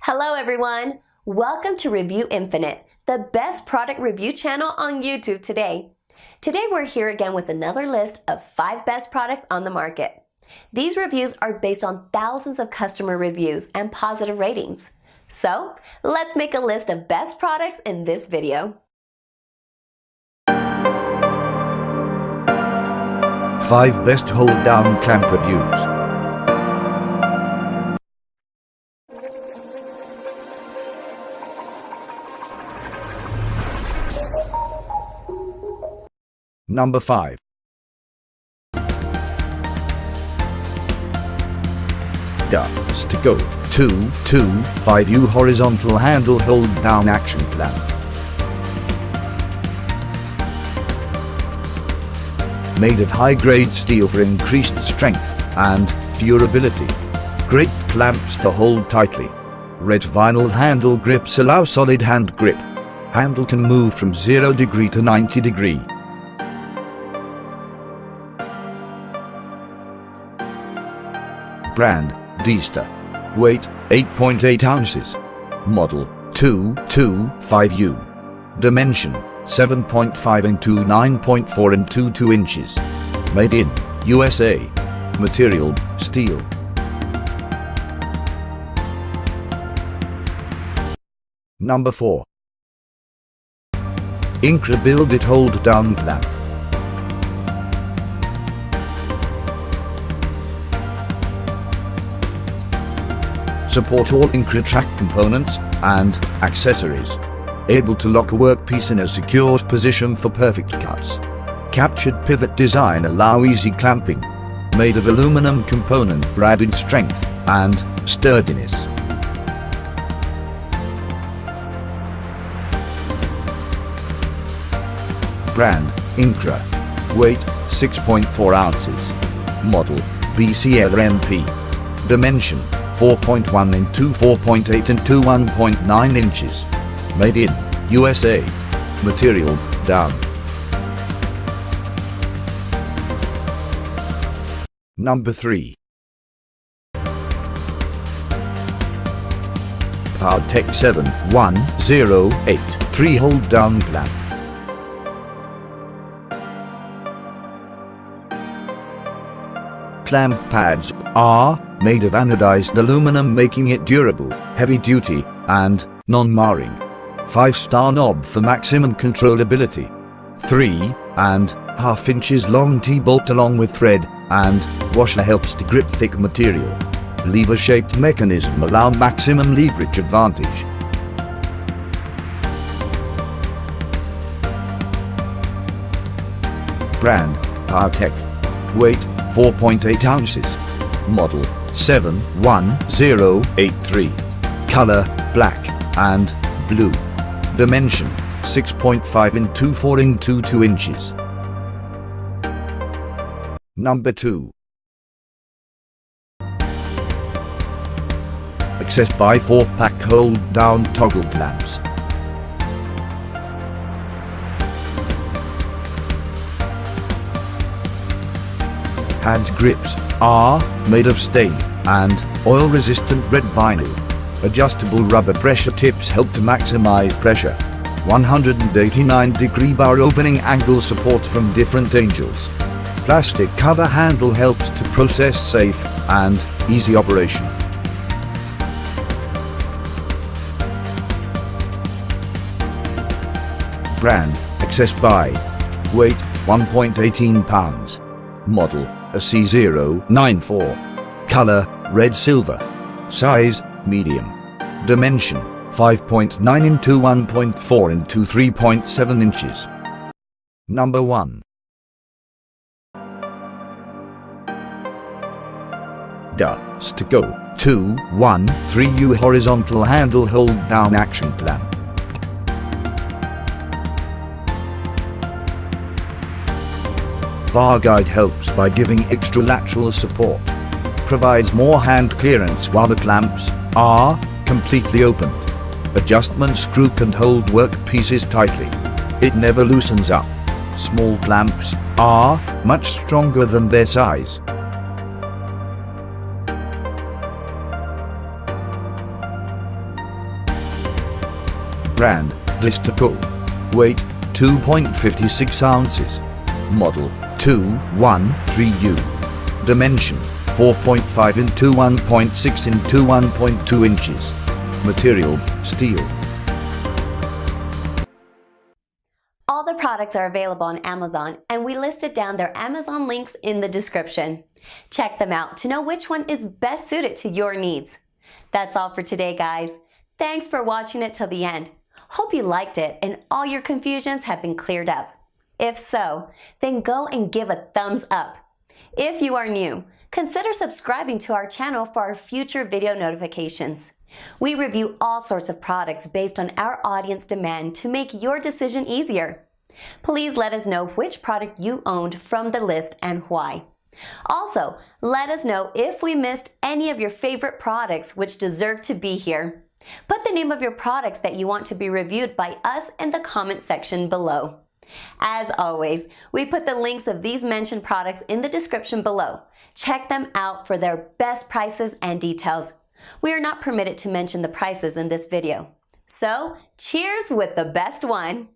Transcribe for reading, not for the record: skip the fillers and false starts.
Hello everyone! Welcome to Review Infinite, the best product review channel on YouTube today. Today we're here again with another list of 5 best products on the market. These reviews are based on thousands of customer reviews and positive ratings. So, let's make a list of best products in this video. 5 best hold-down clamp reviews. Number 5. DESTACO 225U Horizontal Handle Hold Down Action Clamp. Made of high-grade steel for increased strength and durability. Great clamps to hold tightly. Red vinyl handle grips allow solid hand grip. Handle can move from 0 degree to 90 degree. Brand, DESTACO. Weight, 8.8 ounces. Model, 225U. Dimension, 7.5 into 9.4 into 2 inches. Made in USA. Material, steel. Number 4. Incra Build It Hold Down Clamp. Support all Incra track components and accessories. Able to lock a workpiece in a secured position for perfect cuts. Captured pivot design allow easy clamping. Made of aluminum component for added strength and sturdiness. Brand, Incra. Weight, 6.4 ounces. Model, BCLMP. Dimension, 4.1 into 4.8 into 1.9 inches. Made in USA. Material, down. Number 3. PowerTech 71083 Hold Down Clamp. Clamp pads are made of anodized aluminum, making it durable, heavy-duty, and non-marring. 5-star knob for maximum controllability. 3.5 inches long T-bolt along with thread and washer helps to grip thick material. Lever-shaped mechanism allow maximum leverage advantage. Brand, PowerTech. Weight, 4.8 ounces. Model, 71083. Color, black and blue. Dimension, 6.5 into 4 into 2 inches. Number 2. Accessed by 4-pack hold down toggle clamps. Hand grips are made of stain and oil-resistant red vinyl. Adjustable rubber pressure tips help to maximize pressure. 189-degree bar opening angle support from different angles. Plastic cover handle helps to process safe and easy operation. Brand, accessed by. Weight, 1.18 pounds. Model, a C094. Color, red silver. Size, medium. Dimension, 5.9 into 1.4 into 3.7 inches. Number 1. DESTACO 213U Horizontal Handle Hold Down Action Clamp. Bar guide helps by giving extra lateral support. Provides more hand clearance while the clamps are completely opened. Adjustment screw can hold workpieces tightly. It never loosens up. Small clamps are much stronger than their size. Brand, DESTACO. Weight, 2.56 ounces. Model, 213U. Dimension, 4.5 into 1.6 into 1.2 inches. Material, steel. All the products are available on Amazon, and we listed down their Amazon links in the description. Check them out to know which one is best suited to your needs. That's all for today, guys. Thanks for watching it till the end. Hope you liked it and all your confusions have been cleared up. If so, then go and give a thumbs up. If you are new, consider subscribing to our channel for our future video notifications. We review all sorts of products based on our audience demand to make your decision easier. Please let us know which product you owned from the list and why. Also, let us know if we missed any of your favorite products which deserve to be here. Put the name of your products that you want to be reviewed by us in the comment section below. As always, we put the links of these mentioned products in the description below. Check them out for their best prices and details. We are not permitted to mention the prices in this video. So, cheers with the best one!